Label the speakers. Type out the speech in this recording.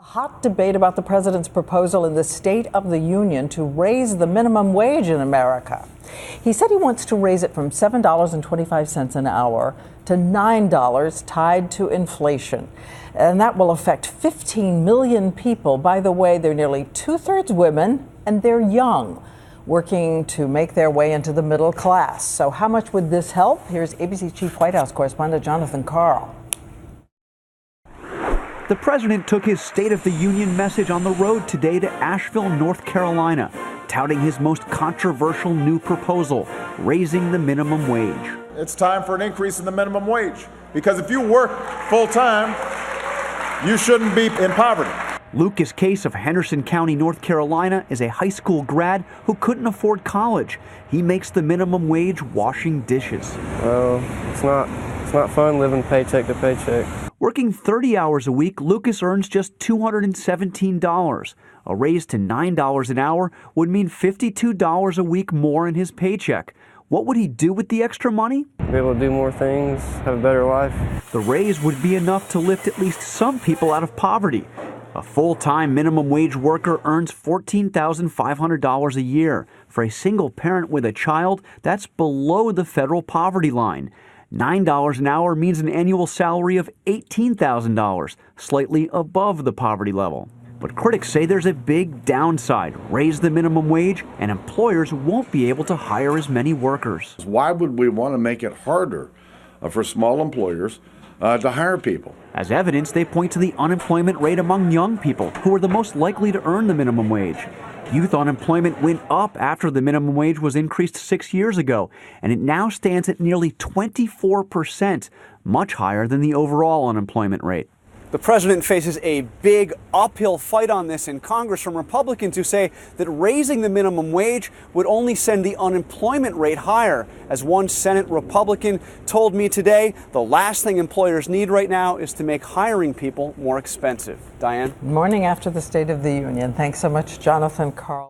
Speaker 1: Hot debate about the president's proposal in the State of the Union to raise the minimum wage in America. He said he wants to raise it from $7.25 an hour to $9, tied to inflation. And that will affect 15 million people. By the way, they're nearly two-thirds women, and they're young, working to make their way into the middle class. So how much would this help? Here's ABC Chief White House correspondent Jonathan Karl.
Speaker 2: The president took his State of the Union message on the road today to Asheville, North Carolina, touting his most controversial new proposal, raising the minimum wage.
Speaker 3: It's time for an increase in the minimum wage, because if you work full-time, you shouldn't be in poverty.
Speaker 2: Lucas Case of Henderson County, North Carolina, is a high school grad who couldn't afford college. He makes the minimum wage washing dishes.
Speaker 4: Well, it's not fun living paycheck to paycheck.
Speaker 2: Working 30 hours a week, Lucas earns just $217. A raise to $9 an hour would mean $52 a week more in his paycheck. What would he do with the extra money?
Speaker 4: Be able to do more things, have a better life.
Speaker 2: The raise would be enough to lift at least some people out of poverty. A full-time minimum wage worker earns $14,500 a year. For a single parent with a child, that's below the federal poverty line. $9 an hour means an annual salary of $18,000, slightly above the poverty level. But critics say there's a big downside. Raise the minimum wage, and employers won't be able to hire as many workers.
Speaker 5: Why would we want to make it harder for small employers to hire people?
Speaker 2: As evidence, they point to the unemployment rate among young people, who are the most likely to earn the minimum wage. Youth unemployment went up after the minimum wage was increased 6 years ago, and it now stands at nearly 24%, much higher than the overall unemployment rate.
Speaker 6: The president faces a big uphill fight on this in Congress from Republicans who say that raising the minimum wage would only send the unemployment rate higher. As one Senate Republican told me today, the last thing employers need right now is to make hiring people more expensive. Diane?
Speaker 1: Morning after the State of the Union. Thanks so much, Jonathan Karl.